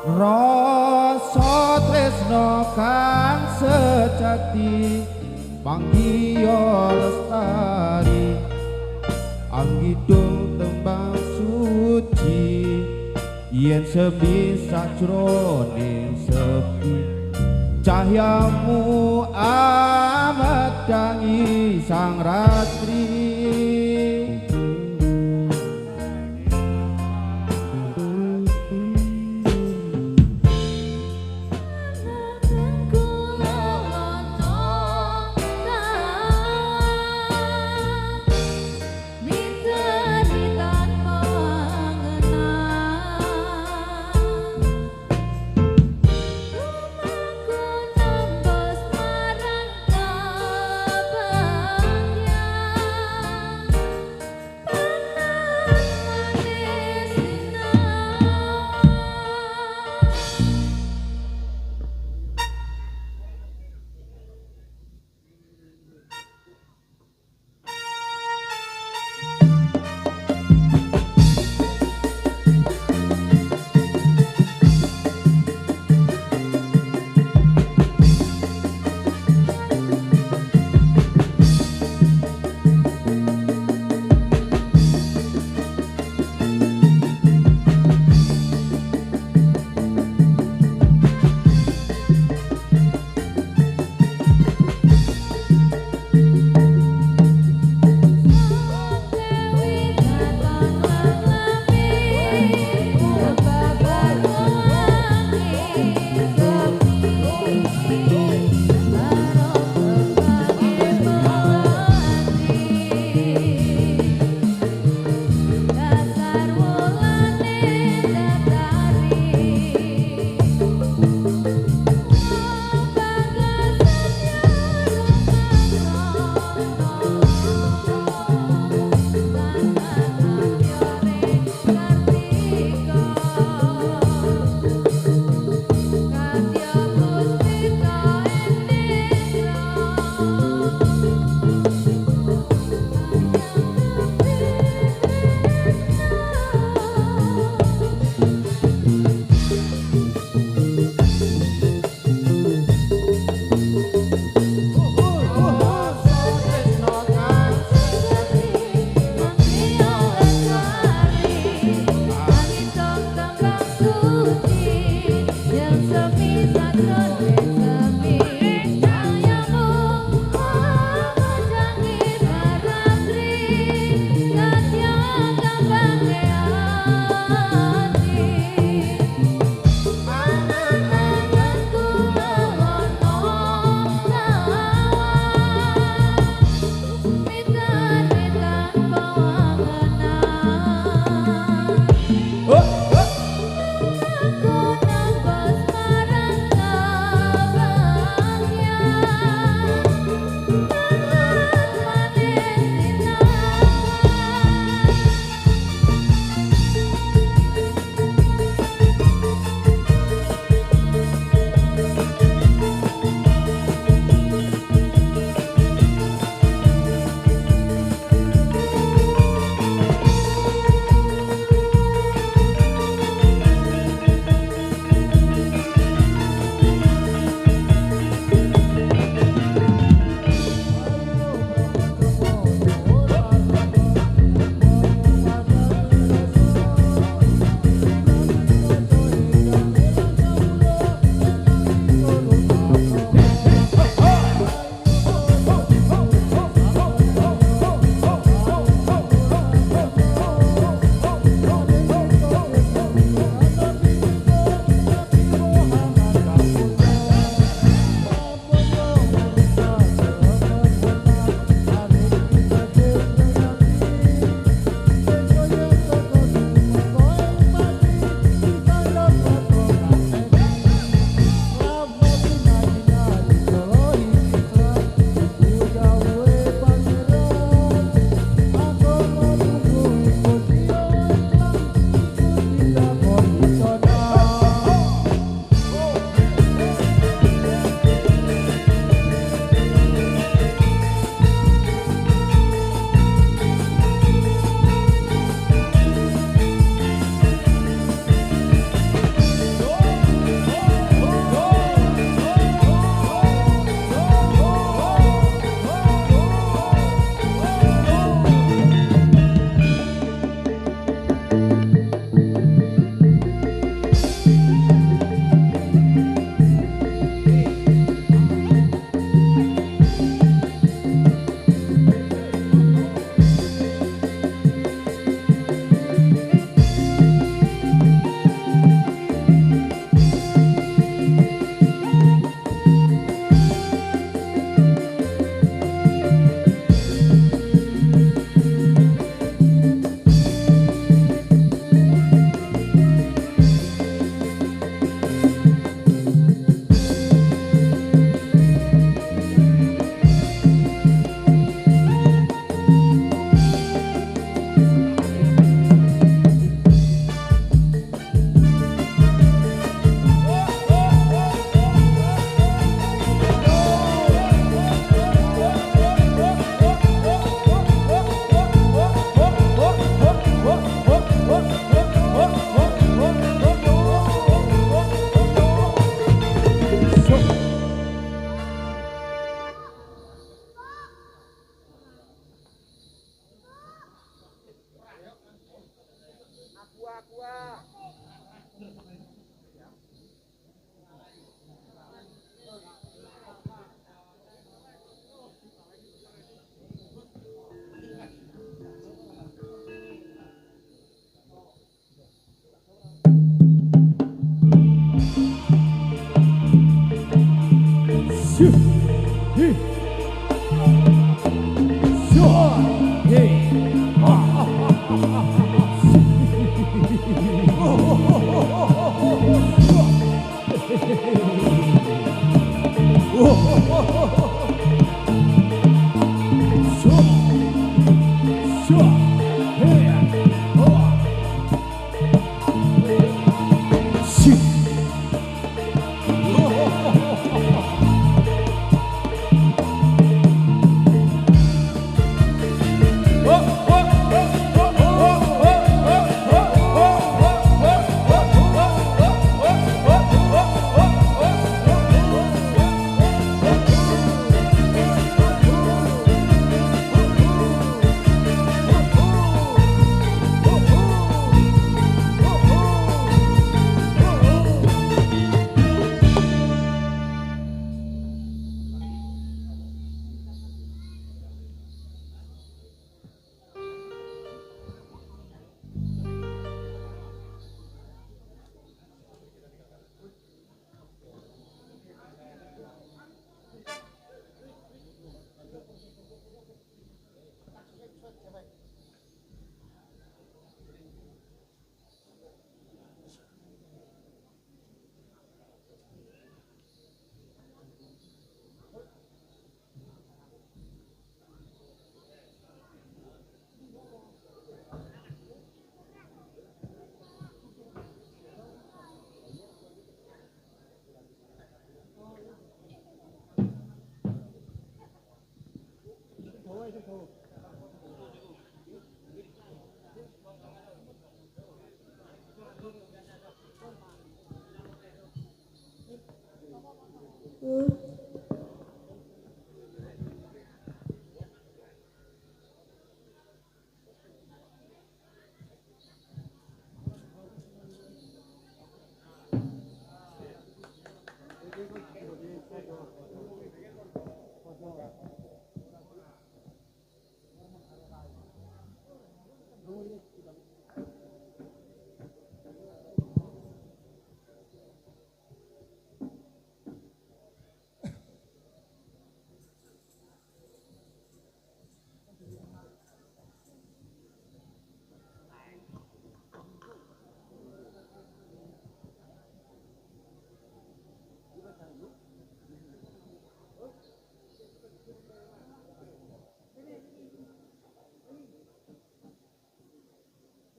Rasa tresno kang sejati panggiya lestari anggidung tembang suci yen sepi sajroning sepi cahyamu amedangi sang ratri.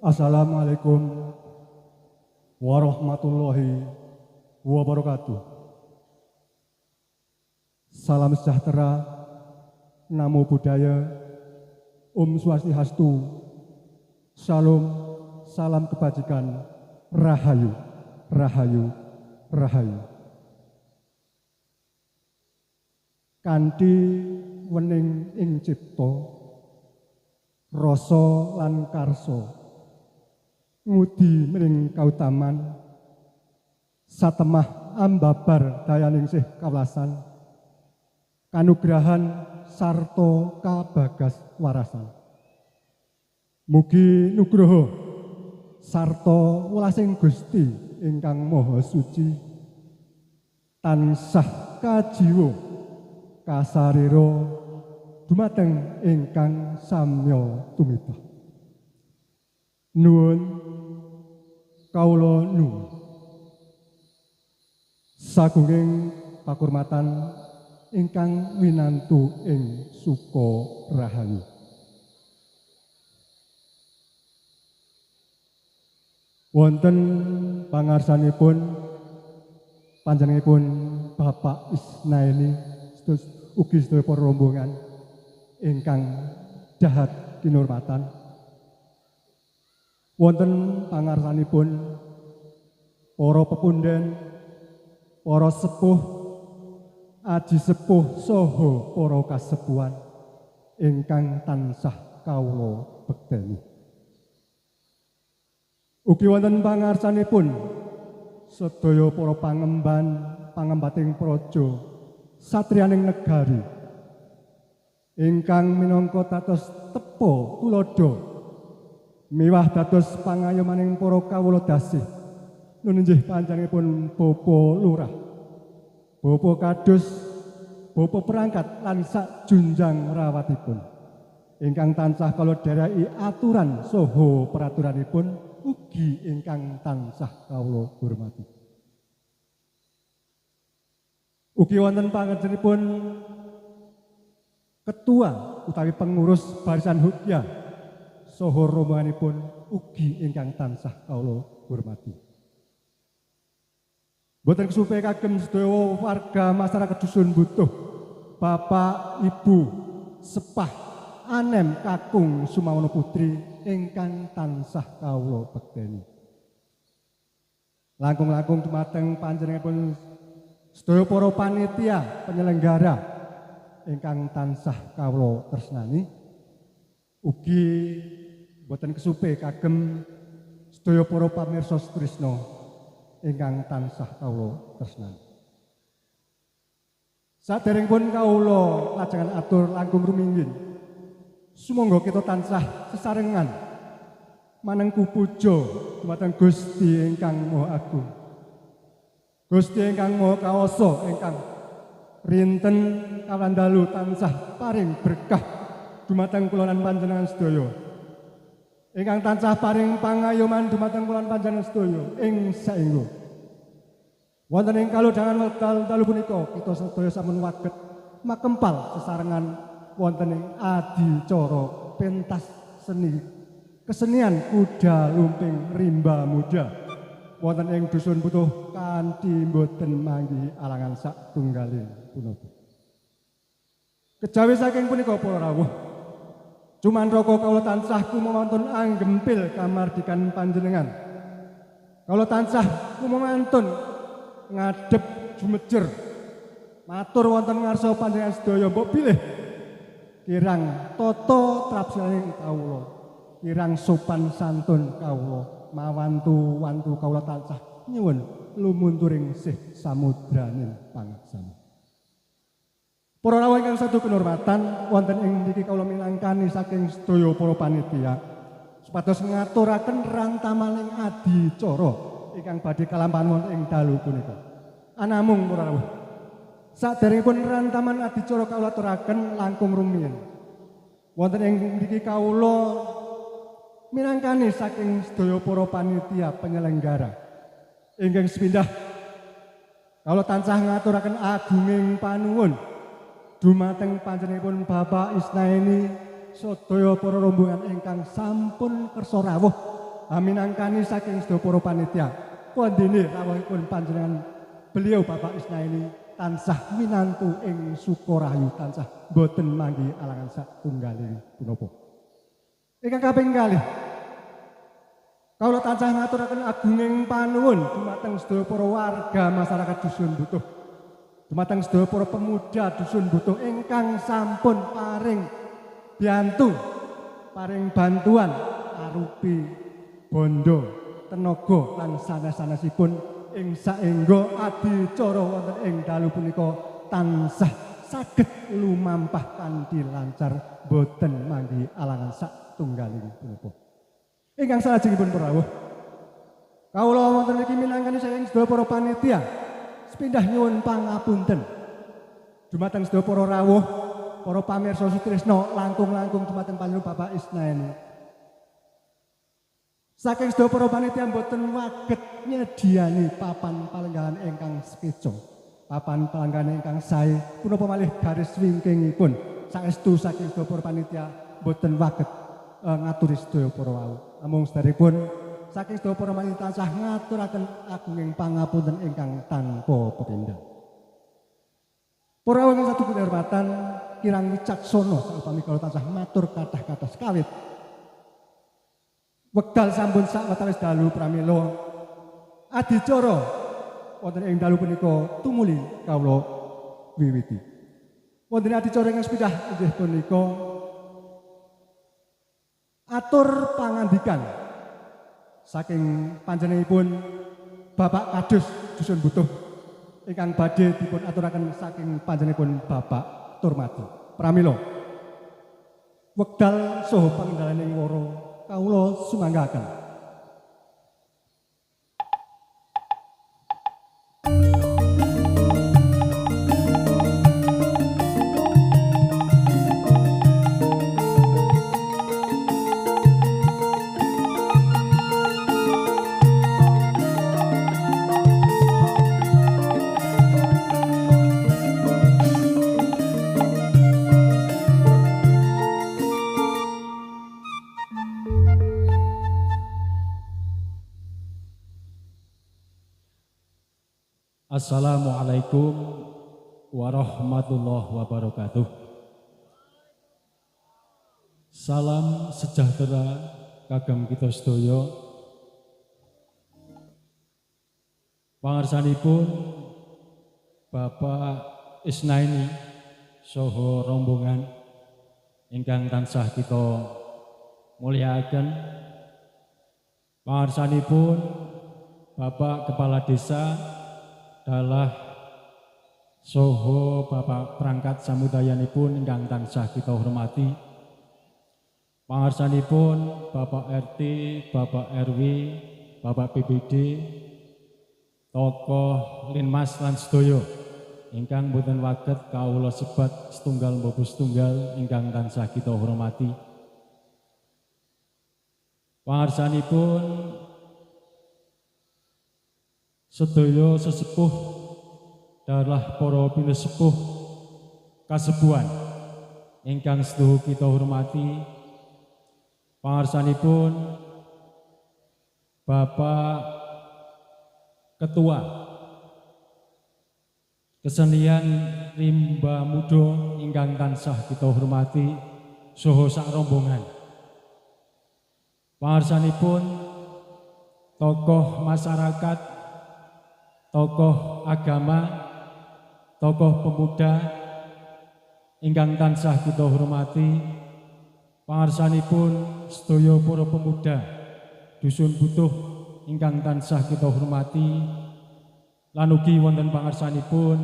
Assalamualaikum warahmatullahi wabarakatuh. Salam sejahtera, namo buddhaya, Om Swastiastu, Shalom, salam kebajikan, Rahayu, Rahayu, Rahayu. Kanthi wening ing cipta, rasa lan karsa, ngudi mring kautaman, satemah ambabar dayaning sih kawasan, kanugrahan sarta kabagas warasan. Mugi nugroho sarta welasing Gusti ingkang Maha Suci tansah kajiwa kasarira dumateng ingkang samya tumitah. Nuwun kawula nuwun sagunging pakurmatan ingkang winantu ing suka rahayu. Wonten pangarsanipun panjenenganipun Bapak Isnaini ugi sedaya para rombongan ingkang dahat kinurmatan. Wonten pangarsanipun para pepundhen, para sepuh, aji sepuh saha para kasepuhan ingkang tansah kawula bekteni. Ugi wonten pangarsanipun sedaya para pangemban pangembating praja satriyaning negari ingkang minangka dados tepo tuladha miwah dados pangayomaning para kawula dasih nun inggih panjenenganipun Bapa Lurah, Bapa Kadus, Bapa Perangkat lan sak junjang rawatipun ingkang tansah kala dhereki aturan saha peraturanipun ugi ingkang tansah kawula hormati. Ugi wonten pangajenipun ketua utawi pengurus barisan Hukya saha rombonganipun ugi ingkang tansah kawula hormati. Boten kesupe kagem sedaya warga masyarakat Dusun Butuh, Bapak, Ibu, Sepah, Anem, Kakung, Sumawana Putri ingkang tansah kawula bekteni. Langkung-langkung dumateng panjenenganipun sedaya para panitia penyelenggara ingkang tansah kawula tresnani. Ugi boten kesupe kagem sedaya para pamirsa tresna ingkang tansah kawula tresnani. Saderengipun kawula lajengan atur langkung rumiyin. Sumangga kita tansah sesarengan manengku puja dumateng Gusti ingkang Maha Agung. Gusti ingkang Maha Kawasa ingkang rinten kawandalu tansah paring berkah dumateng kula lan panjenengan sedaya. Ingkang tansah paring pangayoman dumateng kula lan panjenengan sedaya ing saengga. Wonten ing kalodhangan wekdal dalu punika kita sedaya sampun waget makempal sesarengan wonten ing adicara pentas seni kesenian kuda lumping rimba muda wonten ing Dusun Butuh kanthi boten manggihi alangan satunggaling punapa. Kejawi saking punika para rawuh Cumantaka kawula tansah kumawonten anggempil kamardikan panjenengan. Kawula tansah kumawonten ngadhep jumejer matur wonten ngarsa panjenengan sedaya mbok bilih kirang tata trapsilaning kawula, kirang sopan santun kawula, mawantu-wantu kawula tansah nyuwun lumunturing sih samudraning pangaksana. Para rawuh ingkang satu kinurmatan wonten ing mriki kawula minangkani saking sedaya para panitia supados ngaturaken rantamaning adicara ingkang badhe kalampahan wonten ing dalu punika. Anamung para rawuh saderengipun rantaman adicara kawula aturaken langkung rumiyin. Wonten ing mriki kawula minangkani saking sedaya para panitia penyelenggara ingkang sepindah kawula tansah ngaturaken agunging panuwun dumateng panjenenganipun Bapak Isnaini sedaya para rombongan ingkang sampun kersa rawuh minangkani saking sedaya para panitia kondene rawuhipun panjenengan beliau Bapak Isnaini tansah minantu ing Sukorayu tansah boten manggihi alangan satunggaling punapa. Ingkang kaping kalih kawula tansah ngaturaken agunging panuwun dumateng sedaya para warga masyarakat Dusun Butuh, dumateng sedaya para pemuda Dusun Butuh ingkang sampun paring biantu, paring bantuan arupi bondo, tenaga lan sanes-sanesipun ing saengga adicara wonten ing dalu punika tansah saged lumampah kanthi lancar boten manggihi alangan satunggaling punapa. Ingkang salajengipun para rawuh kawula wonten iki minangkani saking sedaya para panitia sepindah nyuwun pangapunten dumateng sedaya para rawuh, para pamirsa sutresna langkung-langkung dumateng panjenengan Bapak Isnaini. Saking sedaya para panitia boten waget nyediani papan palenggahan ingkang sekeca, papan palenggahan ingkang sae punapa malih garis wingkingipun saestu saking sedaya para panitia boten waget ngaturi sedaya para wau. Namung sedherekipun saking sedaya para panitia tansah ngaturaken agunging pangapunten ingkang tanpa pepindhah. Para rawuh ingkang satu kinurmatan kirang wicaksana saupami kawula tansah matur kathah-kathah sekawit. Wekdal sampun sawetawis dalu pramila adicara wonten ing dalu punika tumuli kawula wiwiti. Wonten adicara ingkang sepindah inggih punika atur pangandikan saking panjenenganipun Bapak Kadus Dusun Butuh ingkang badhe dipun aturaken saking panjenenganipun Bapak Turmadi. Pramila wekdal saha pangendalaning wara kawula sumanggaken. Assalamualaikum warahmatullahi wabarakatuh. Salam sejahtera kagem kita sedaya. Pangarsanipun Bapak Isnaini saha rombongan ingkang tansah kita mulyakaken. Pangarsanipun Bapak Kepala Desa adalah soho Bapak perangkat samudayanipun ingkang tansah kita hormati. Pangarsanipun Bapak RT, Bapak RW, Bapak PBD, tokoh Linmas lan sedaya ingkang boten waget kawula sebat setunggal bobo setunggal ingkang tansah kita hormati. Pangarsanipun sedaya sesepuh adalah para pinesepuh kasepuhan ingkang sedoyo kita hormati. Pangarsanipun Bapak Ketua Kesenian Rimba Muda ingkang tansah kita hormati saha sak rombongan. Pangarsanipun tokoh masyarakat, tokoh agama, tokoh pemuda ingkang tansah kita hormati. Pangarsanipun sedaya para pemuda Dusun Butuh ingkang tansah kita hormati. Lan ugi wonten pangarsanipun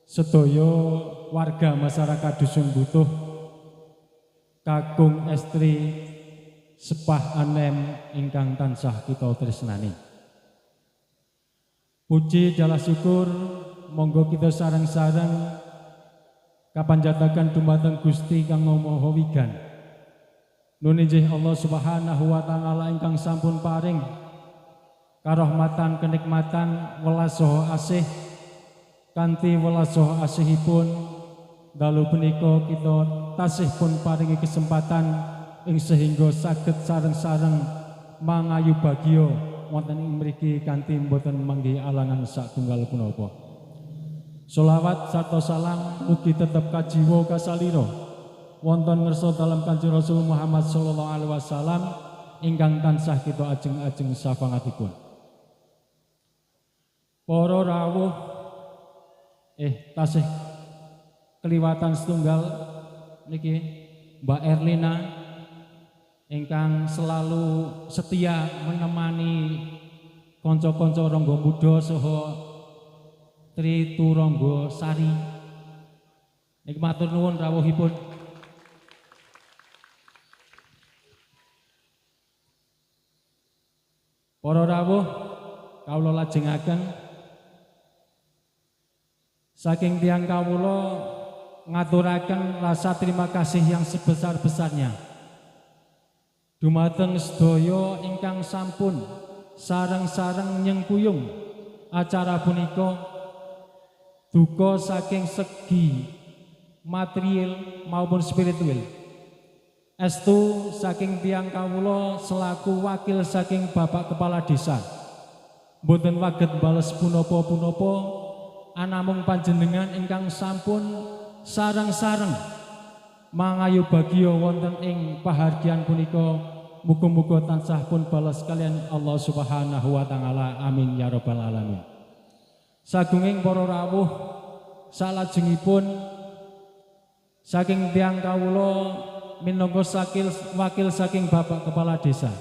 sedaya warga masyarakat Dusun Butuh kakung estri sepah anem ingkang tansah kita tresnani. Puji dalah syukur monggo kita sareng-sareng kapanjataken dumateng Gusti Kang Maha Wigan. Nun injih Allah Subhanahu wa taala ingkang sampun paring karahmatan kenikmatan welas saha asih kanthi welas saha asihipun dalu punika kita tasih pun paringi kesempatan ing sehingga saged sareng-sareng mangayu bagya wonten ing mriki kanthi boten manggih alangan satunggal punapa. Sholawat sarta salam mugi tetep kajiwa kasalira wonten ngersa dalem Kanjeng Rasul Muhammad sallallahu alaihi wasallam ingkang tansah kita ajeng-ajeng sapangatipun. Para rawuh tasih keliwatan setunggal niki Mbak Erlina ingkang selalu setia menemani kanca-kanca Rangga Muda saha Tri Turangga Sari. Niki matur nuwun rawuhipun. Para rawuh kawula lajengaken saking tiyang kawula ngaturaken rasa terima kasih yang sebesar-besarnya dumateng sedaya ingkang sampun sareng-sareng nyengkuyung acara punika, duka saking segi material maupun spiritual. Estu saking tiyang kawula selaku wakil saking Bapak Kepala Desa boten waget bales punapa-punapa anamung panjenengan ingkang sampun sareng-sareng mangayu bagya wonten ing pahargyan punika. Muga-muga tansah pun balas kalian Allah Subhanahu wa taala. Amin ya rabbal alamin. Sagunging para rawuh salajengipun saking tiyang kawula minangka wakil saking Bapak Kepala Desa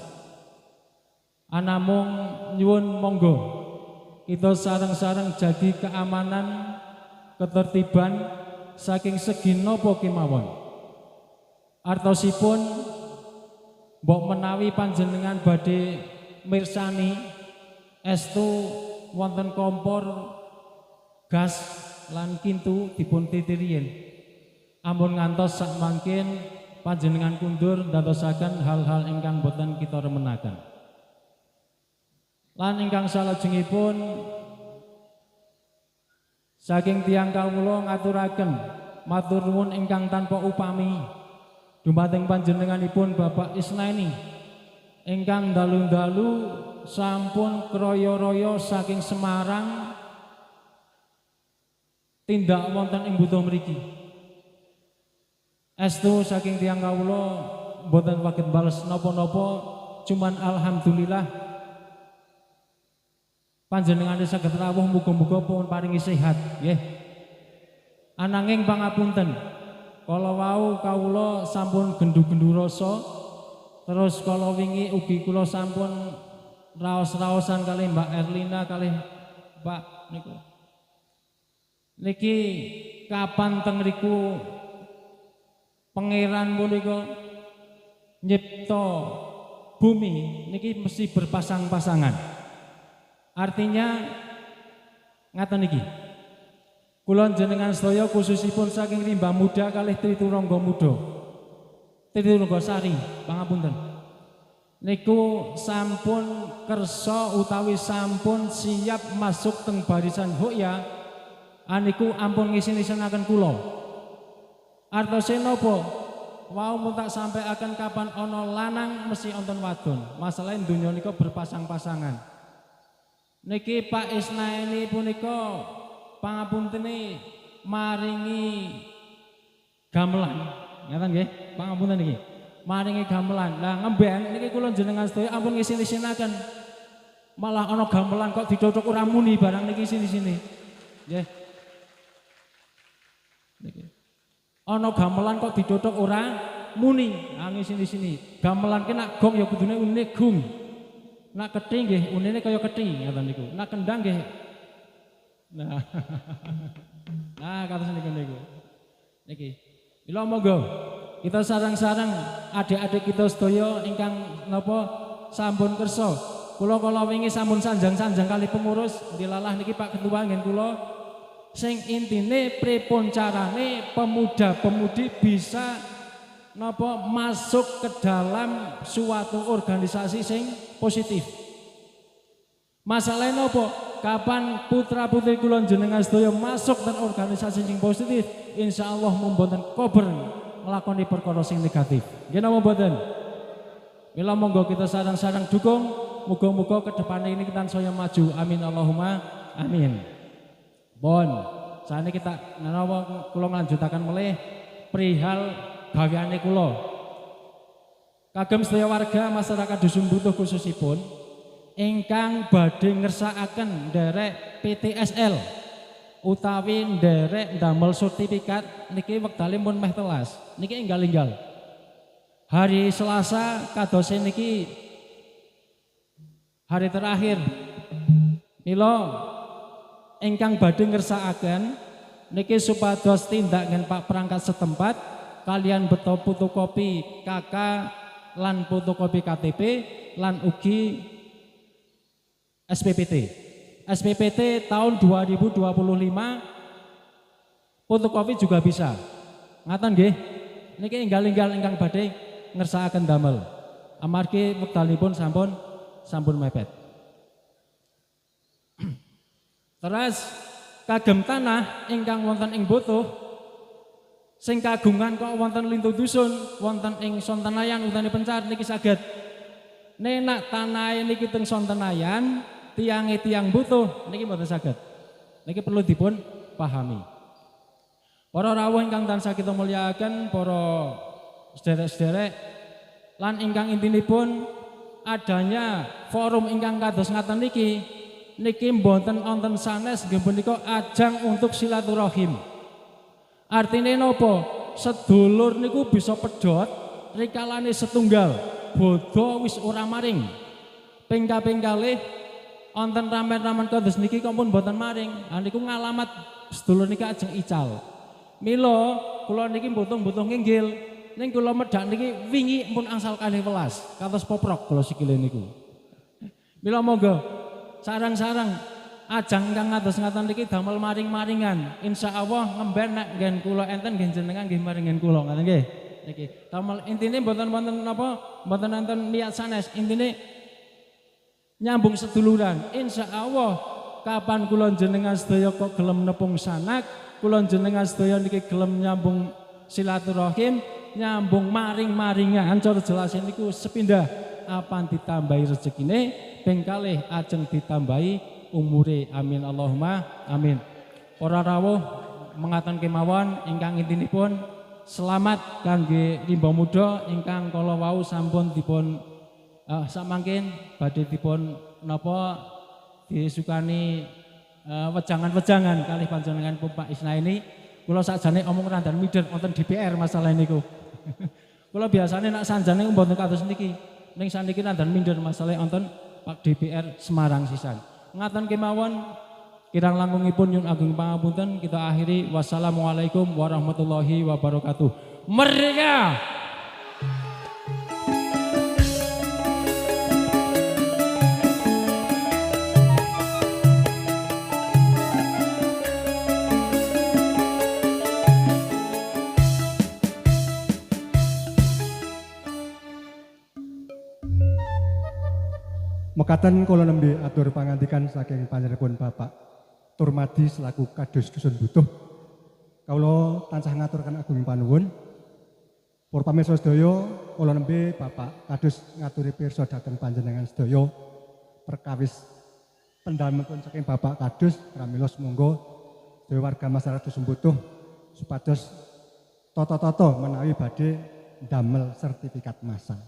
Anamung nyuwun monggo kita sareng-sareng jagi keamanan, ketertiban saking segi napa kemawon. Artosipun mbok menawi panjenengan badhe mirsani estu wonten kompor gas lan kintu dipun titiriyen. Ampun ngantos sak mangkin panjenengan kundur ndadosaken hal-hal ingkang boten kita remenaken. Lan ingkang salajengipun saking tiyang kawula ngaturaken matur nuwun ingkang tanpa upami dumateng panjenenganipun Bapak Isnaini ingkang dalu-dalu sampun kroyo-royo saking Semarang tindak wonten ing butuh mriki. Estu saking tiyang kawula boten waget bales napa-napa, cuman alhamdulillah panjenengane saged rawuh, muga-muga pun paringi sehat nggih. Ananging pangapunten kala wau kawula sampun gendu-gendu rasa, terus kala wingi ugi kula sampun raos-raosan kalih Mbak Erlina kalih Pak niku. Niki kapan teng mriku pangeran punika nyipta bumi niki mesti berpasang-pasangan. Artinya ngaten niki. Kula jenengan sedaya khususipun saking Rimba Muda kalih Triturangga Muda. Triturangga Sari, pangapunten. Niku sampun kersa utawi sampun siap masuk teng barisan Hoya. Aniku ampun ngisin-isiнаken kula. Artose napa? Wau mun tak sampaiaken kapan ana lanang mesti wonten wadon. Masalahe donya nika berpasang-pasangan. Niki Pak Isnaini punika pangapuntene maringi gamelan. Ngaten nggih, pangapunten niki. Maringi gamelan. Lah ngemben niki kula jenengan sedaya ampun ngisin-isinaken. Malah ana gamelan kok dicocok ora muni barang niki sini-sini. Nggih. Niki. Ana gamelan kok dicocok ora muni. Ah sini-sini. Gamelan ki nak gong ya kudune unine gung. Nak kethi nggih unine kaya kethi ngaten niku. Nak kendang nggih. Nah. Nah, kados niku. Niki. Mila monggo kita sareng-sareng adik-adik kita sedaya ingkang napa sampun kersa. Kula kala wingi sampun sanjang-sanjang kali pengurus dilalah niki Pak Ketua ngen kula sing intine pripun carane pemuda-pemudi bisa napa masuk ke dalam suatu organisasi sing positif. Masalahnya napa? Kapan putra-putri kula jenengan sedaya masuk dan organisasi sing positif, insyaallah mboten kober nglakoni perkara sing negatif. Nggih napa mboten? Mila monggo kita sareng-sareng dukung, muga-muga kedepane ini kita saya maju. Amin Allahumma amin. Bon, saat ini kita napa kula nglanjutaken melih perihal gaweane kula. Kagem sedaya warga masyarakat Dusun Butuh khususipun ingkang badhe ngersakaken nderek PTSL utawi nderek ndamel sertifikat niki wektale mun meh telas. Niki enggal-enggal. Hari Selasa kadose niki hari terakhir. Mila ingkang badhe ngersakaken niki supados tindak ngen Pak perangkat setempat kalian beto fotokopi KK lan fotokopi KTP lan ugi SPPT. SPPT tahun 2025 fotokopi juga bisa. Ngaten nggih. Niki enggal-enggal ingkang badhe ngersakaken damel. Amargi wektalipun sampun mepet. Terus kagem tanah ingkang wonten ing Butuh sing kagungan kok wonten lintu dusun, wonten ing Sontenayan utane Pencar niki saged. Nenak tanah niki teng Sontenayan, tiang Butuh niki mboten saged. Niki perlu dipun pahami. Para rawuh ingkang tansah kita mulyakaken, para sederek-sederek lan ingkang intinipun adanya forum ingkang kados ngaten niki mboten wonten sanes nggih punika ajang untuk silaturahim. Artine napa? Sedulur niku bisa pedhot rikalane setunggal, bodho wis ora maring. ping kaping kalih wonten ramen-ramen kados niki kok pun boten maring. Niku ngalamat sedulur niki ajeng ical. Mila kula niki mbutuh-mbutuh nginggil ning kula medhak niki wingi pun angsal 12 kados poprok kula sikile niku. Mila monggo sarang-sarang ajang ingkang ngados ngaten niki damel maring-maringan. Insyaallah ngemben nek nggen kula enten nggih jenengan nggih maringen kula ngaten nggih. Niki damel intine mboten wonten napa mboten enten niat sanes, intine nyambung seduluran. Insyaallah kapan kula jenengan sedaya kok gelem nepung sanak, kula jenengan sedaya niki gelem nyambung silaturahim, nyambung maring-maringan cara jelas niku sepindah apan ditambahi rezekine, ping kalih ajeng ditambahi umure. Amin Allahumma amin. Para rawuh mengaten kemawon ingkang intinipun selamat kangge rimba muda ingkang kala wau sampun dipun samangkin badhe dipun napa disukani wejangan-wejangan kalih panjenengan Pak Isna ini. Kula sakjane omong randan midhen wonten DPR masalah niku. Kula biasane nak sanjane mboten kados niki. Ning saniki randan midhen masalah wonten Pak DPR Semarang sisan. Ngaten kemawon kirang langkungipun nyuwun ageng pangapunten, kita akhiri. Wassalamualaikum warahmatullahi wabarakatuh. Merdeka! Mekaten kula nembe atur pangandikan saking panjenenganipun Bapak Turmadi selaku Kadus Dusun Butuh. Kawula tansah ngaturaken agung panuwun. Para pamirsa sedaya, kula nembe Bapak Kadus ngaturi pirsa dhateng panjenengan sedaya perkawis pendamelipun saking Bapak Kadus pramila monggo sedaya warga masyarakat Dusun Butuh supados tata-tata menawi badhe ndamel sertifikat masal.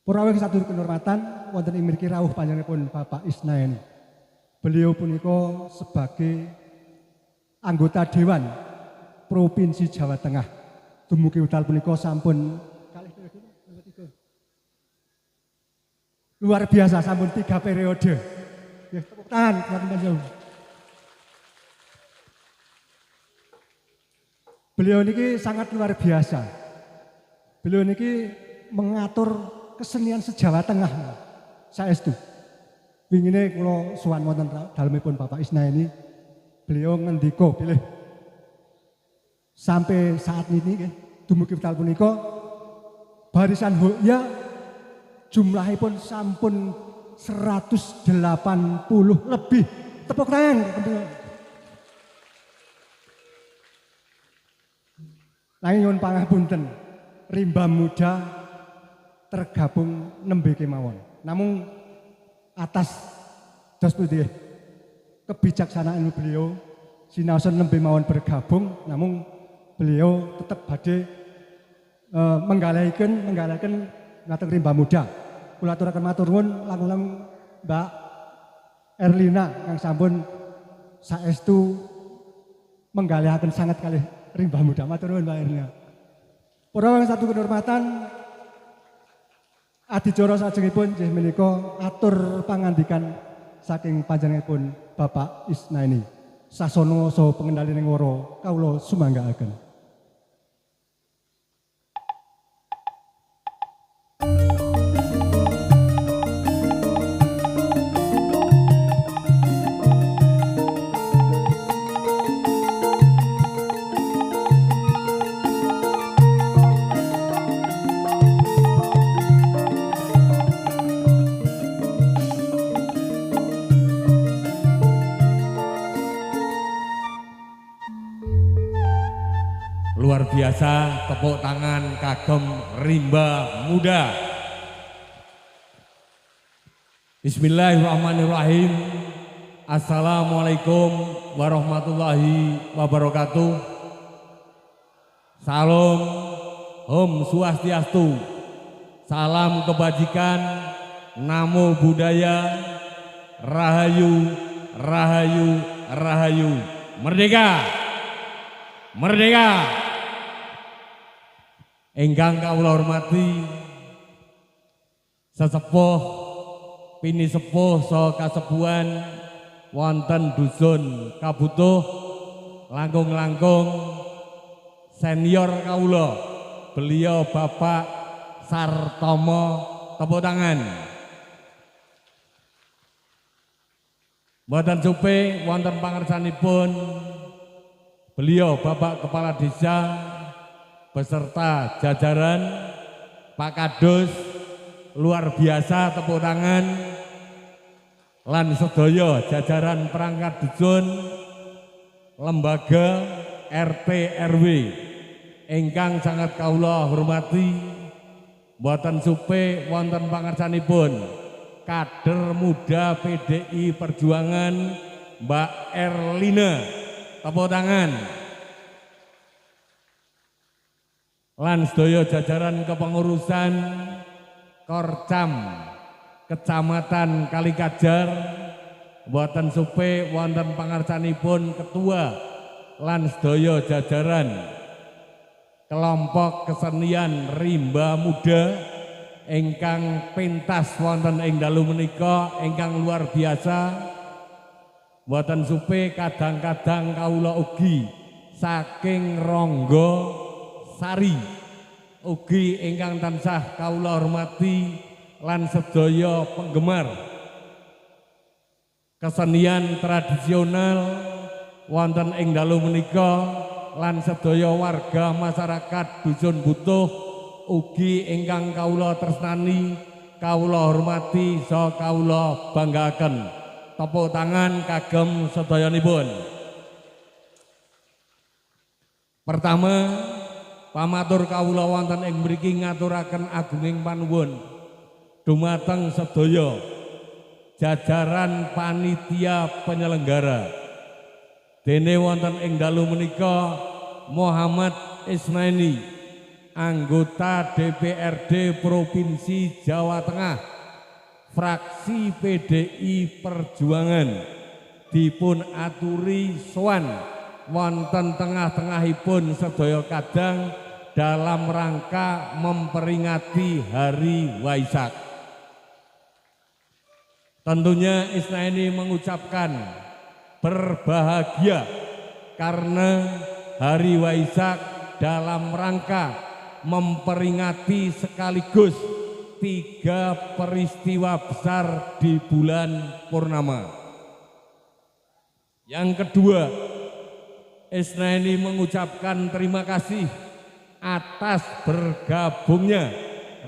Para rawuh satur kehormatan wonten ing mriki rawuh panjenenganipun Bapak Isnaini. Beliau punika sebagai anggota Dewan Provinsi Jawa Tengah. Dumugi wekdal punika sampun luar biasa, sampun 3 periode. Ya, tepuk tangan teman-teman. Beliau niki sangat luar biasa. Beliau niki mengatur kesenian se-Jawa Tengah. Saestu. Wingine kula sowan wonten dalemipun Bapak Isna ini, beliau ngendika bilih sampai saat ini nggih dumugi wekdal punika barisan Hoya jumlahipun sampun 180 lebih. Tepuk tangan. Nanging nyuwun pangapunten, rimba muda tergabung nembe kemawon. Namun atas dos putih kebijaksanaan beliau sinaosan nembe mawon bergabung, namun beliau tetap badhe menggalaikan ngateng rimba muda. Kula aturaken matur nuwun langkung Mbak Erlina yang sampun saestu menggalihaken sangat kalih rimba muda. Matur nuwun Mbak Erlina. Para wong satu kehormatan adicara sajengipun inggih menika atur pangandikan saking panjenenganipun Bapak Isnaini. Sasana saha pengendali ning wara kawula sumanggaaken. Luar biasa, tepuk tangan kagem rimba muda. Bismillahirrahmanirrahim. Assalamualaikum warahmatullahi wabarakatuh. Salam, Om Swastiastu. Salam kebajikan, namo budaya, rahayu, rahayu, rahayu. Merdeka! Merdeka! Ingkang kawula hormati sesepuh pini sepuh so kasepuhan wonten dusun Kabutuh langkung-langkung senior kawula beliau Bapak Sartomo, tepuk tangan. Mboten supe wonten pangersanipun beliau Bapak Kepala Desa beserta jajaran Pak Kadus, luar biasa, tepuk tangan. Lan sedaya jajaran perangkat dusun, lembaga RT RW ingkang sangat kawula hormati. Mboten supe wonten pangersanipun kader muda PDI Perjuangan Mbak Erlina, tepuk tangan. Lan sedaya jajaran kepengurusan Korcam Kecamatan Kalikajar, mboten supe wonten pangarsanipun ketua lan sedaya jajaran kelompok kesenian rimba muda ingkang pentas wonten ing dalu menika ingkang luar biasa. Mboten supe kadang-kadang kawula ugi saking Ronggo Sari ugi ingkang tansah kawula hormati lan sedaya penggemar kesenian tradisional wonten ing dalu menika lan sedaya warga masyarakat dusun Butuh ugi ingkang kawula tresnani, kawula hormati saha kawula banggaken. Tepuk tangan kagem sedayanipun. Pertama, pamatur kawula wonten ing mriki ngaturaken agunging panuwun dumateng sedaya jajaran panitia penyelenggara. Dene wonten ing dalu menika Muhammad Isnaini, anggota DPRD Provinsi Jawa Tengah, fraksi PDI Perjuangan, dipun aturi sowan wonten tengah-tengahipun sedaya kadang dalam rangka memperingati Hari Waisak. Tentunya Isnaini mengucapkan berbahagia karena Hari Waisak dalam rangka memperingati sekaligus 3 peristiwa besar di bulan purnama. Yang kedua, Isnaini mengucapkan terima kasih atas bergabungnya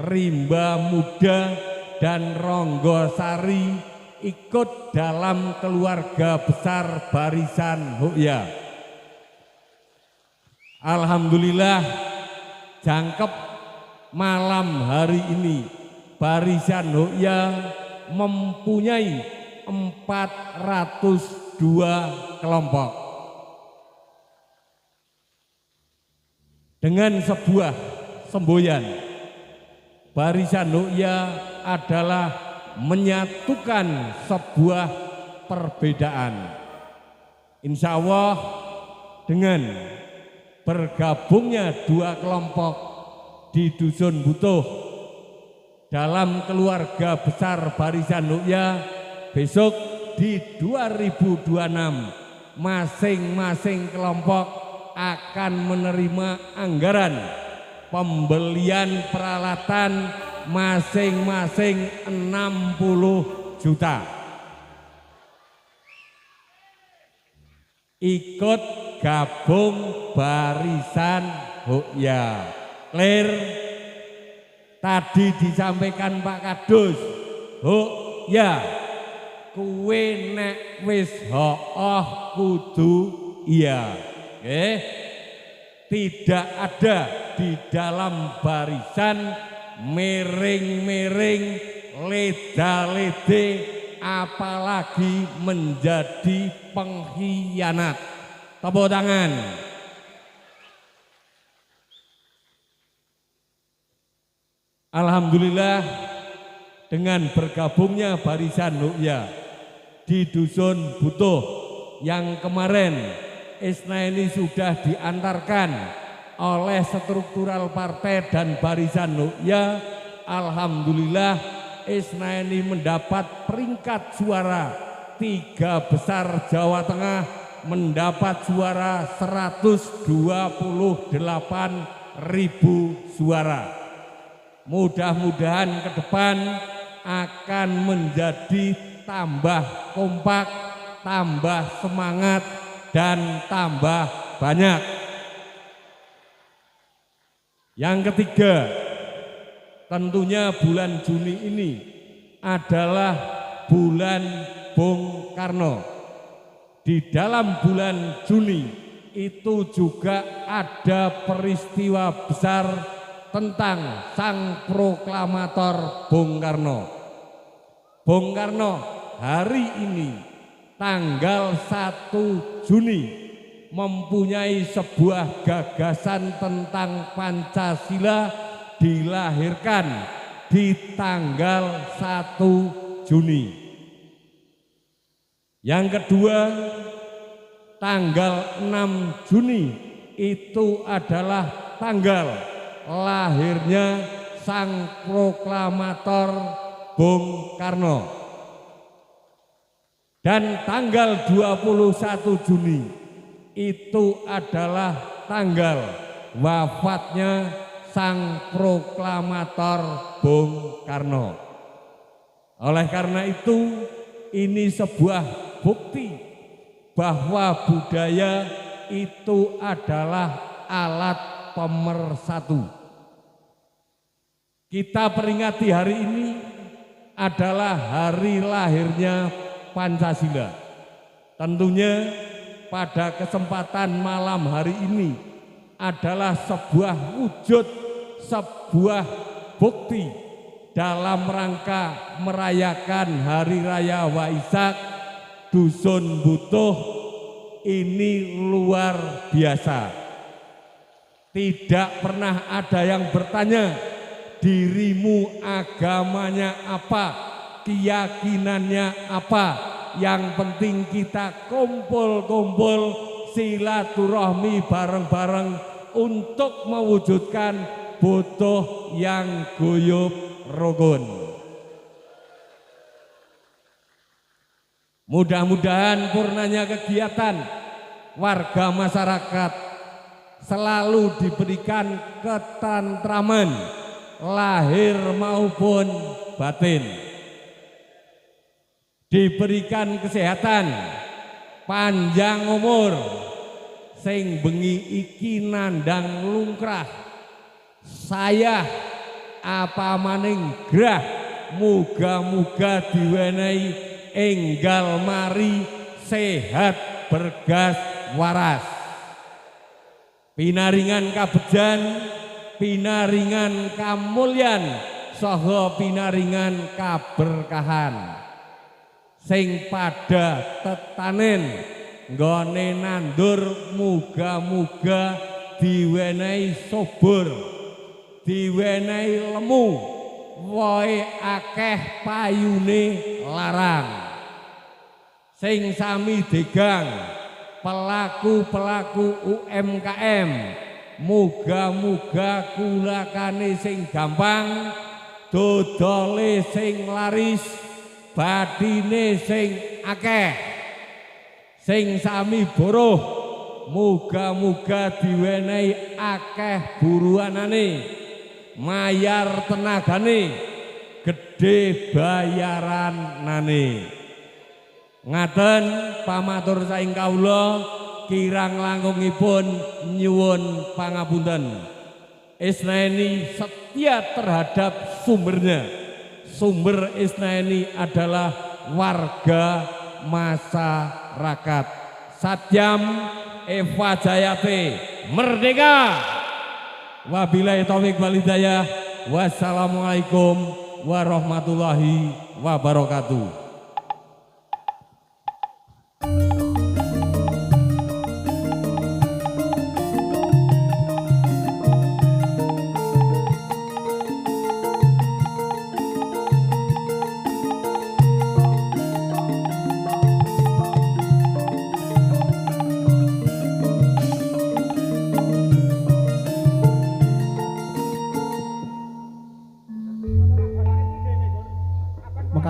Rimba Muda dan Ronggosari ikut dalam keluarga besar Barisan Hukya. Alhamdulillah, jangkep malam hari ini Barisan Hukya mempunyai 402 kelompok. Dengan sebuah semboyan, Barisan Hukya adalah menyatukan sebuah perbedaan. Insya Allah dengan bergabungnya 2 kelompok di Dusun Butuh dalam keluarga besar Barisan Hukya, besok di 2026 masing-masing kelompok akan menerima anggaran pembelian peralatan masing-masing 60 juta. Ikut gabung Barisan Hukya. Clear? Tadi disampaikan Pak Kadus, Hukya, kuwe nek wis hooh kudu iya. Tidak ada di dalam barisan miring-miring, leda-lede, apalagi menjadi pengkhianat. Tepuk tangan. Alhamdulillah, dengan bergabungnya Barisan Hukya di Dusun Butuh yang kemarin Isnaini sudah diantarkan oleh struktural partai dan Barisan Hukya. Alhamdulillah, Isnaini mendapat peringkat juara, 3 besar Jawa Tengah mendapat suara 128.000 suara. Mudah-mudahan ke depan akan menjadi tambah kompak, tambah semangat, dan tambah banyak. Yang ketiga, tentunya bulan Juni ini adalah bulan Bung Karno. Di dalam bulan Juni itu juga ada peristiwa besar tentang sang proklamator Bung Karno. Bung Karno hari ini tanggal 1 Juni mempunyai sebuah gagasan tentang Pancasila dilahirkan di tanggal 1 Juni. Yang kedua, tanggal 6 Juni itu adalah tanggal lahirnya sang proklamator Bung Karno. Dan tanggal 21 Juni itu adalah tanggal wafatnya sang proklamator Bung Karno. Oleh karena itu, ini sebuah bukti bahwa budaya itu adalah alat pemersatu. Kita peringati hari ini adalah hari lahirnya Pancasila. Tentunya pada kesempatan malam hari ini adalah sebuah wujud, sebuah bukti dalam rangka merayakan Hari Raya Waisak Dusun Butuh ini luar biasa. Tidak pernah ada yang bertanya, dirimu agamanya apa, keyakinannya apa. Yang penting kita kumpul-kumpul silaturahmi bareng-bareng untuk mewujudkan butuh yang guyub rukun. Mudah-mudahan purnanya kegiatan warga masyarakat selalu diberikan ketentraman lahir maupun batin, diberikan kesehatan, panjang umur, sing bengi iki nandang lungkrah, saya apa maning grah, muga-muga diwenehi enggal mari sehat bergas waras, pinaringan kabejan, pinaringan kamulyan, saha pinaringan kaberkahan. Sing pada tetanen nggone nandur muga-muga diwenehi subur, diwenehi lemu, wohe akeh payune larang. Sing sami degang pelaku-pelaku UMKM muga-muga kulakane sing gampang, dodole sing laris, badine sing akeh. Sing sami buruh muga-muga diwenehi akeh buruanane, mayar tenagane, gede bayaranane. Ngaten pamatur saking kawula, kirang langkungipun nyuwun pangapunten. Isnaini setia terhadap sumbernya. Sumber Isnaini adalah warga masyarakat. Satyam Eva Jayate Merdeka. Wabillahi taufik wal hidayah. Wassalamualaikum warahmatullahi wabarakatuh.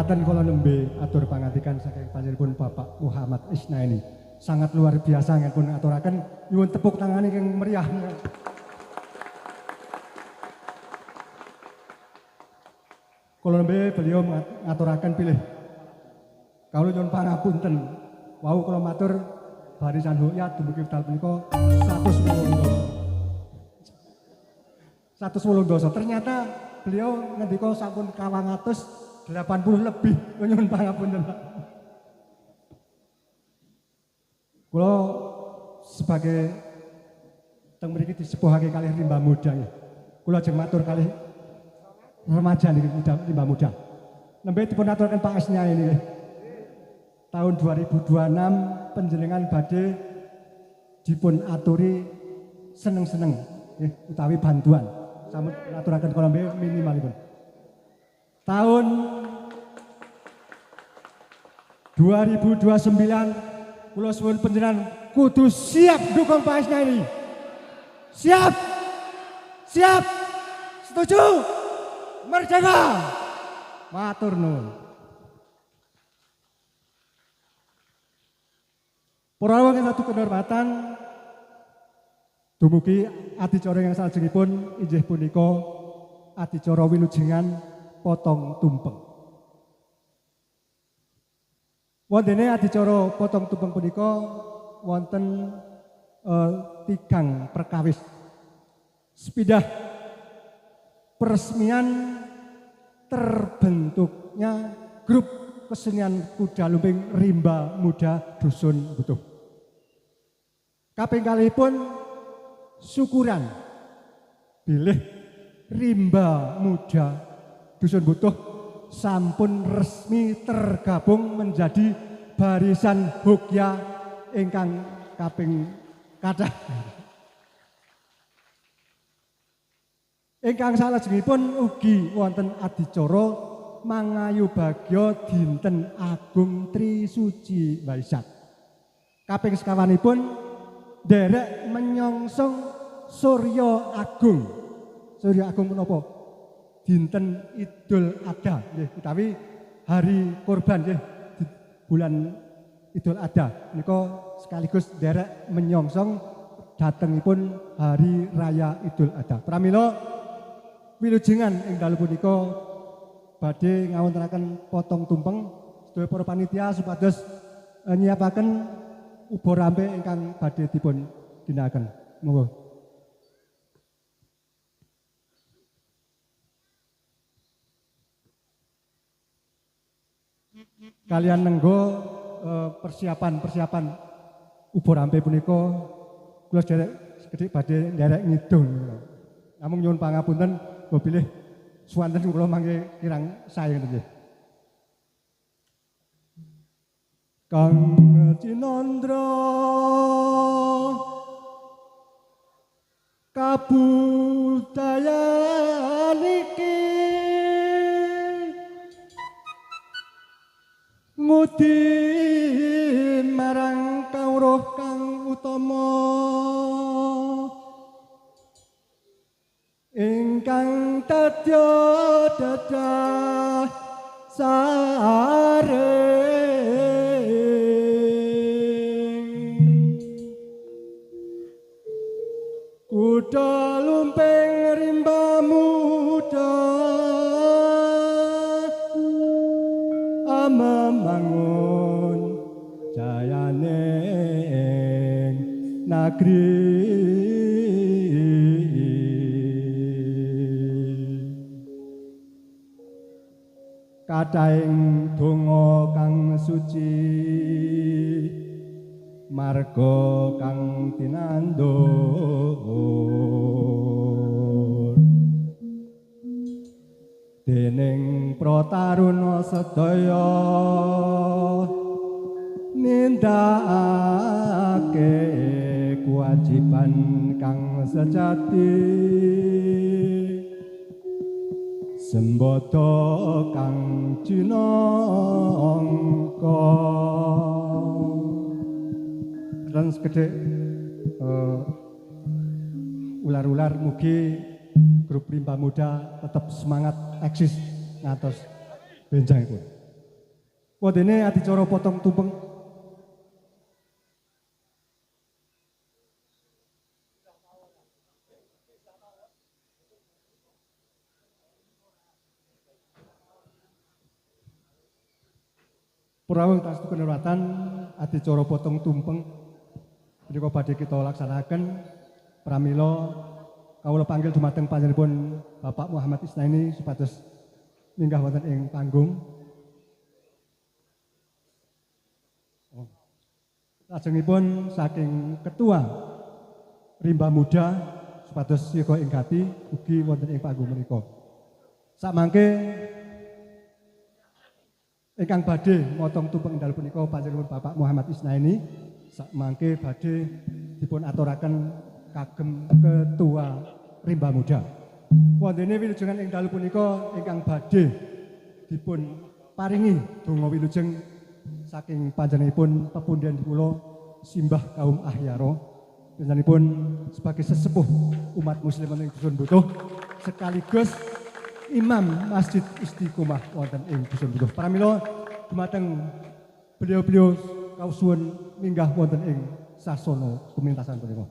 mekaten kula nembe atur pangandikan saking panjenenganipun Bapak Muhammad Isnaini. Sangat luar biasa ngapun aturaken nyuwun tepuk tangan ingkang meriah. Kula nembe beliau ngaturaken pilih. Kawula nyuwun pangapunten. Wau kula matur barisan hoya dumugi wekdal punika 108 dosa. Ternyata beliau ngendika sampun 280 lebih. Nyuwun pangapunten, Pak. Kula sebagai teng mriki disepuhake kalih rimba muda nggih. Kula ajeng matur kalih remaja niki rimba muda. Nembe dipun aturaken Pak Esnya ini nggih. Tahun 2026 panjenengan badhe dipun aturi seneng-seneng nggih utawi bantuan. Sampun aturaken kula nembe minimalipun. Tahun 2029 kula suwun panjenengan kudu siap dukung Pak Esnya ini. Siap. Siap. Setuju. Merdeka. Matur nuwun. Para wong satu kehormatan dumugi adicara yang salajengipun inggih punika adicara wilujengan potong tumpeng. Wontene adicara potong tumpeng punika wonten tigang perkawis. Sepidah peresmian terbentuknya grup kesenian kuda lumping rimba muda Dusun Butuh. Kaping kalihipun syukuran bilih rimba muda Dusun Butuh sampun resmi tergabung menjadi barisan Hokya ingkang kaping kathah. Ingkang salajengipun ugi wonten adicara mangayu bagya dinten Agung Trisuci Waisak. Kaping sekawanipun derek menyongsong Surya Agung. Surya Agung menapa? Dinten Idul Adha nggih utawi hari kurban nggih bulan Idul Adha nika sekaligus derek menyongsong datengipun hari raya Idul Adha. Pramila wilujengan ing dalu punika badhe ngawontenaken potong tumpeng sedaya para panitia supados nyiapaken ubo rampe ingkang badhe dipun ginakaken. Monggo. Kalian nenggo persiapan ubo rampe punika kula derek sekedhik badhe nderek ngidung. Namung nyuwun pangapunten kula bilih swanten kula mangke kirang sae nggih. Kang Cinandra kabudayan iki ngudi marang kawruh kang utama ingkang tadya dadah saring kuda lumping rimba muda memangun jayane negeri Kadaing donga kang suci marga kang tinandur dening prataruna sedaya nindakake kewajiban kang sejati sembada kang cinangka dan sekedhik ular-ular mugi grup rimba muda tetap semangat eksis ngatos benjangipun. Wondene adicara potong tumpeng Purawung tas kenerwatan adicara potong tumpeng menika badhe kita laksanaken pramila kawula panggil dumateng panjenenganipun Bapak Muhammad Isnaini supados minggah wonten ing panggung. Lajengipun saking Ketua Rimba Muda supados siga inggati ugi wonten ing panggung menika. Sakmangke ingkang badhe motong tumpeng enggal punika panjenenganipun Bapak Muhammad Isnaini sakmangke badhe dipun aturaken kagem Ketua Rimba Muda. Wondene wilujengan ing dalu punika ingkang badhe dipun paringi donga wilujeng saking panjenenganipun pepundhen kula simbah kaum Ahyara panjenenganipun sebagai sesepuh umat muslim ing Dusun Butuh sekaligus Imam Masjid Istiqomah wonten ing Dusun Butuh. Pramila dumateng beliau-beliau kawusun minggah wonten ing sasana pementasan punika.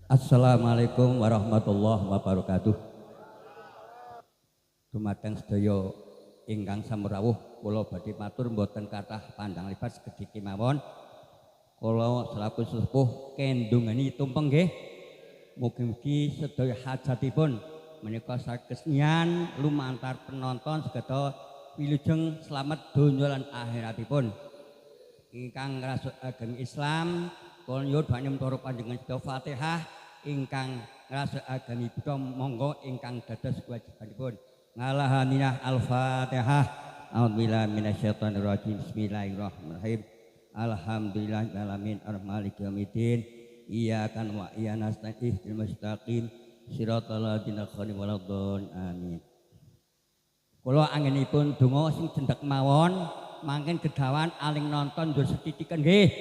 Assalamualaikum warahmatullahi wabarakatuh. Dumateng sedaya ingkang samurawuh kula badhe matur mboten kathah pandang lebar sekedhik kemawon. Kula selaku sesepuh kendungani tumpeng nggih. Mugi-mugi sedaya hajatipun menika sakesnian lumantar penonton segata wilujeng slamet donya lan akhiratipun. Ingkang ngrasuk agami Islam kula nyuwun badhe mentara panjenengan sedaya Fatihah. Ingkang ngrasuk agami Buddha monggo ingkang dados kewajibanipun ngalahaninah al-Fatihah. A'udzubillahi minasyaitonir rajim. Bismillahirrahmanirrahim. Alhamdulillahil alamin armaliki yaumiddin. Iyyaka wa iyyaka nasta'in ihdinas mustaqim siratal ladzina an'amta 'alaihim amin. Kula anginipun donga sing cendhek mawon mangken gedawan aling nonton ndur setitiken nggih.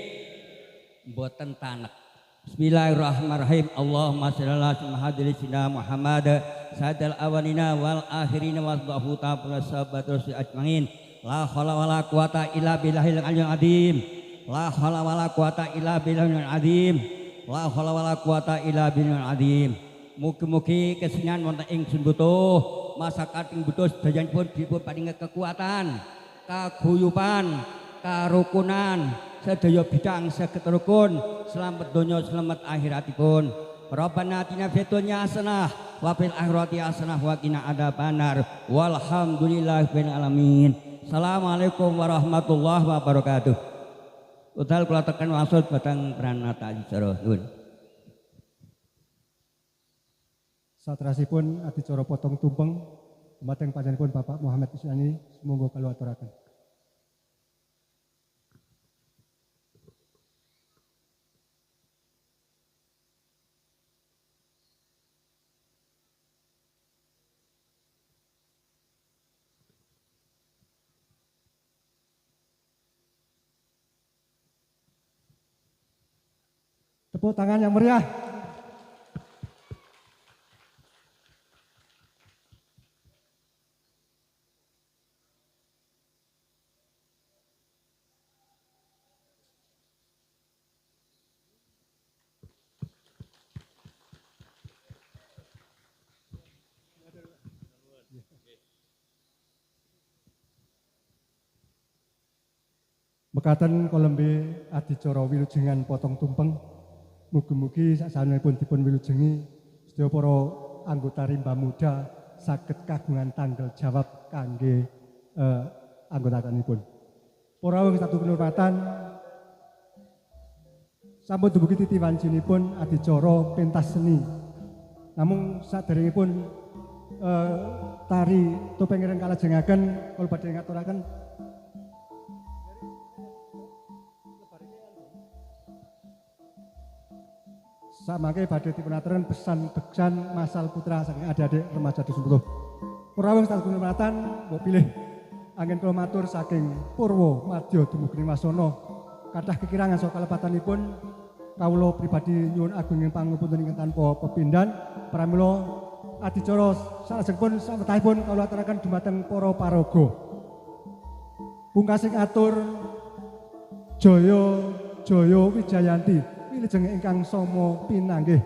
Mboten tanek. Bismillahirrahmanirrahim. Allahumma shalli ala sayyidina Muhammad sayyidil awwalina wal akhirina wa sallallahu ta'ala sahabat rasul ajmain. La haula wala quwata illa billahil aliyyil azim. La haula wala quwata illa billahil azim. La haula wala quwata illa billahil azim. Mugi-mugi kesenian wonten ing Dusun Butuh masyarakat ing Butuh sedayanipun dipun paringi kekuatan, kaguyuban, karukunan sedaya bidang saged rukun selamat donya selamat akhiratipun. Rabbana atina fid dunya hasanah wa fil akhirati hasanah wa qina adzabannar. Walhamdulillahirabbil alamin. Assalamualaikum warahmatullahi wabarakatuh. Utal kula tekan wasud batang pranata acara nuwun. Satrasipun adicara potong tumpeng dumateng panjenenganipun Bapak Muhammad Isnaini monggo kula aturaken. Tepuk tangan yang meriah. Mekaten kolembe adicara wilujengan potong tumpeng. Mugi-mugi sasampunipun dipun wilujengi sedaya para anggota Rimba Muda saged kagungan tanggal jawab kangge anggotanipun. Para wong satu kinurmatan sampun dumugi titi wancinipun adicara pentas seni. Namung saderengipun tari topeng ireng kalajengaken kula badhe ngaturaken samangke badhe dipunaturaken besan masal putra saking adik-adik remaja Dusun Butuh. Purawing saking kemeratan mbok pilih angin kula matur saking Purwo Madya dumugi Wasana kathah kekirangan saha kalepatanipun kawula pribadi nyuwun agung ing pangapunten ingkang tanpa pepindhan pramila adicara salajengipun sawetahipun kawula aturaken dumateng para paraga. Pungkasing atur Jaya Wijayanti wilujeng ingkang sama pinanggih.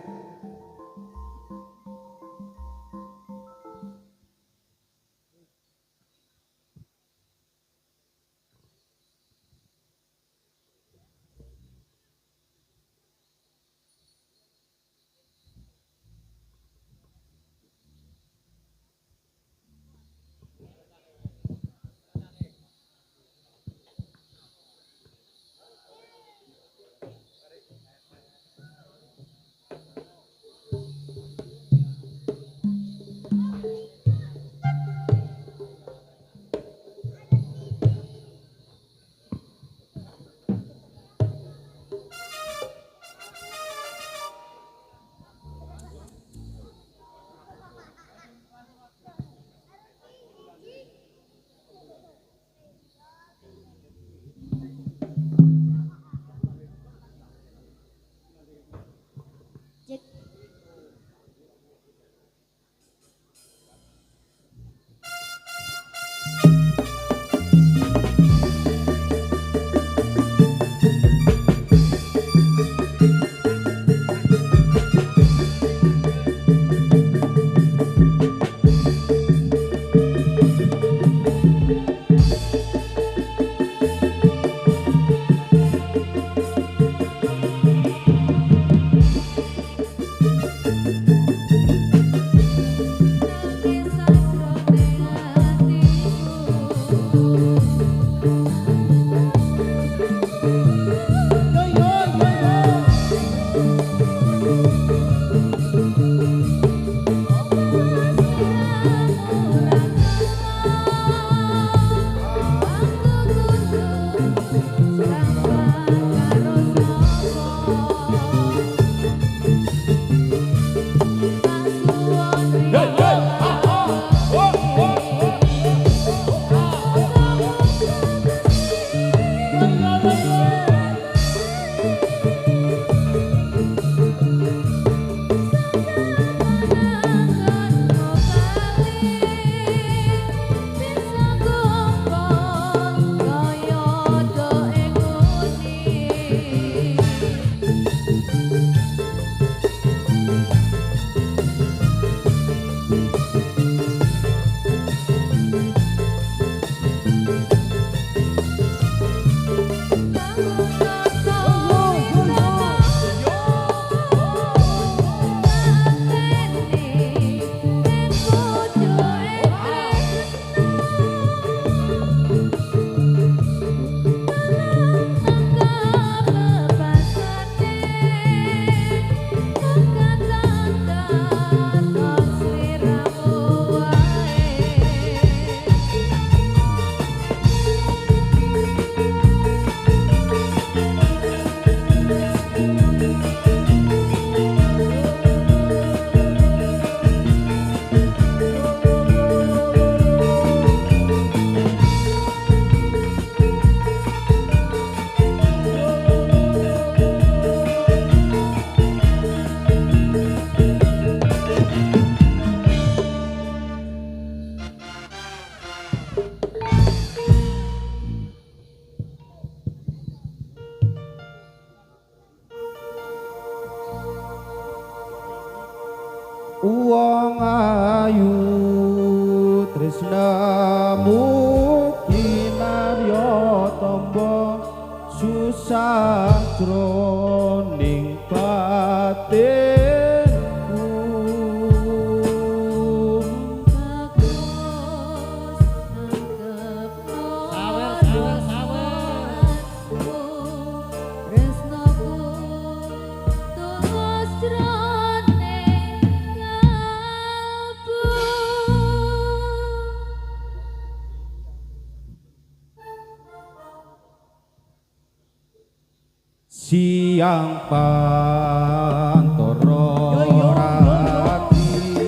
Wong ayu tresnamu kinarya tamba susah jroning batinku siang pantoro rati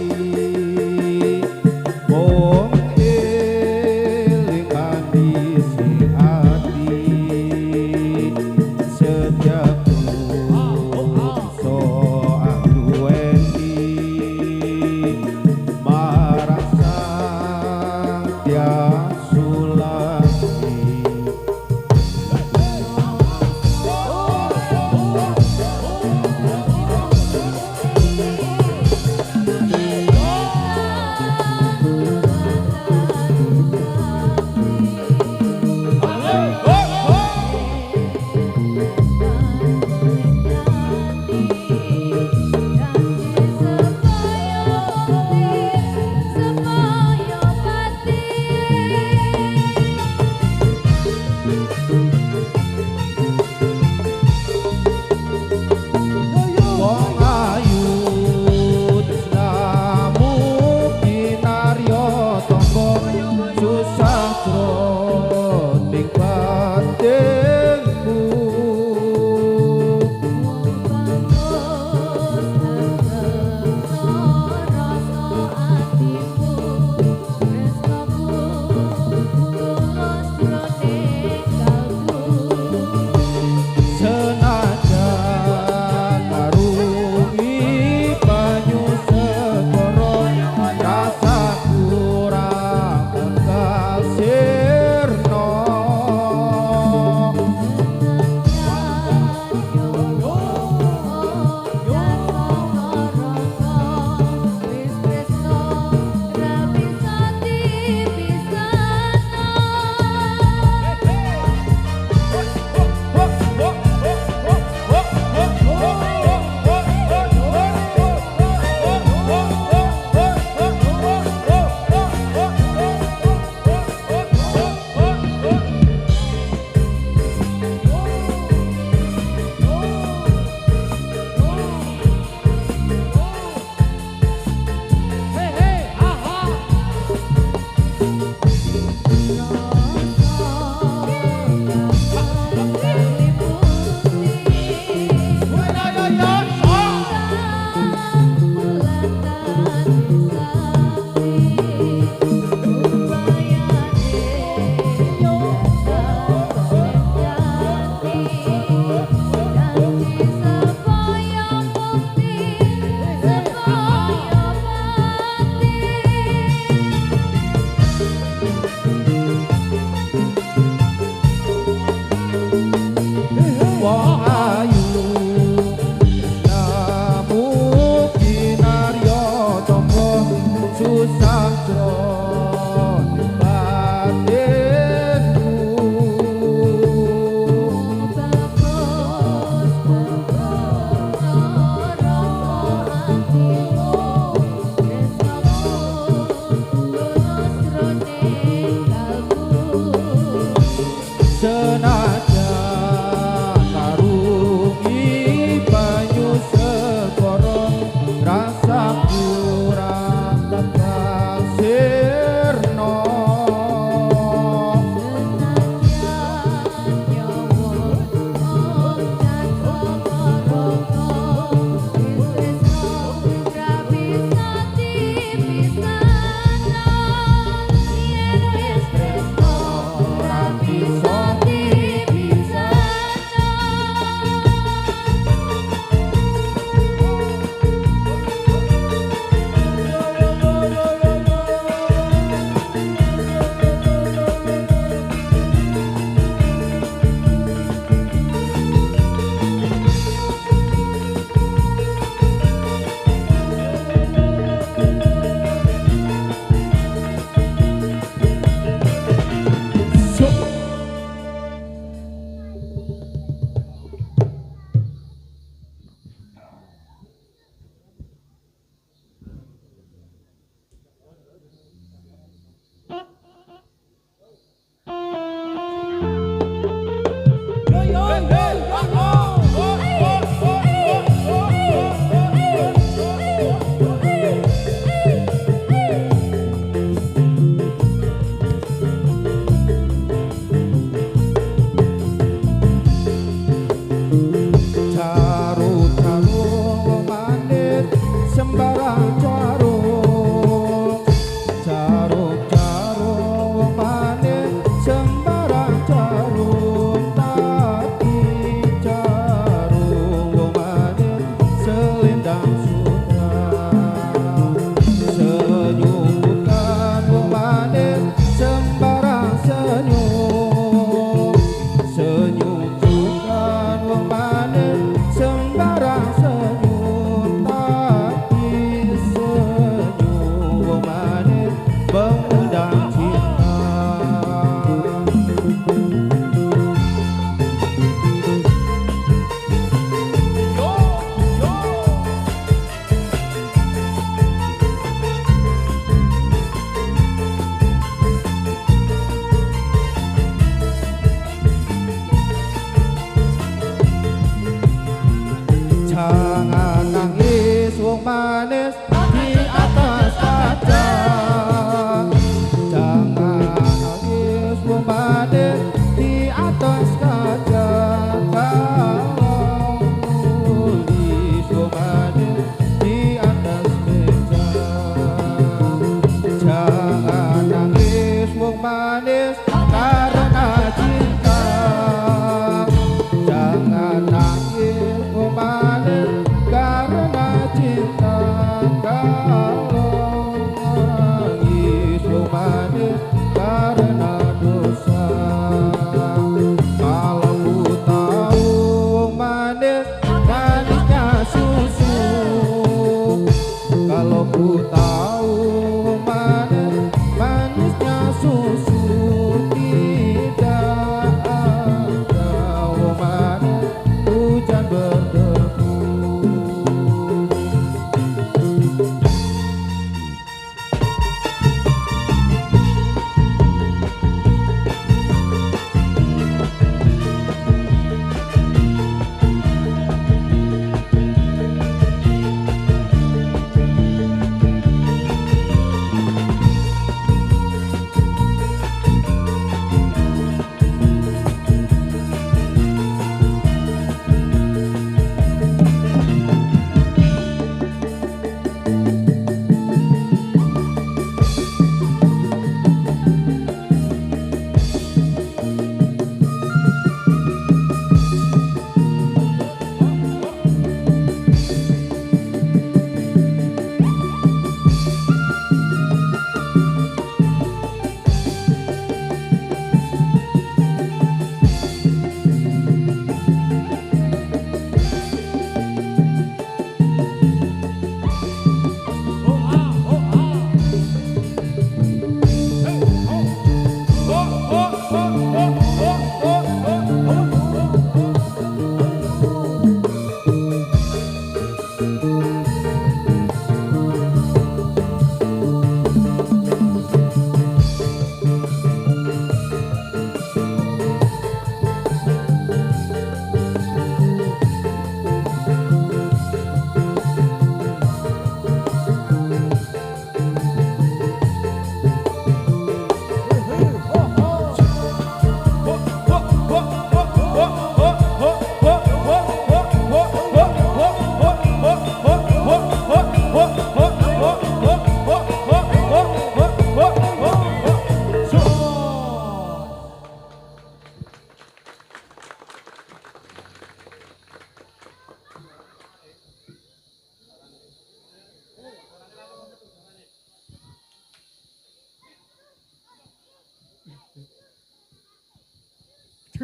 mung eling kandisi ati setiap iso angguweni marang sang Sulami.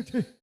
Duh.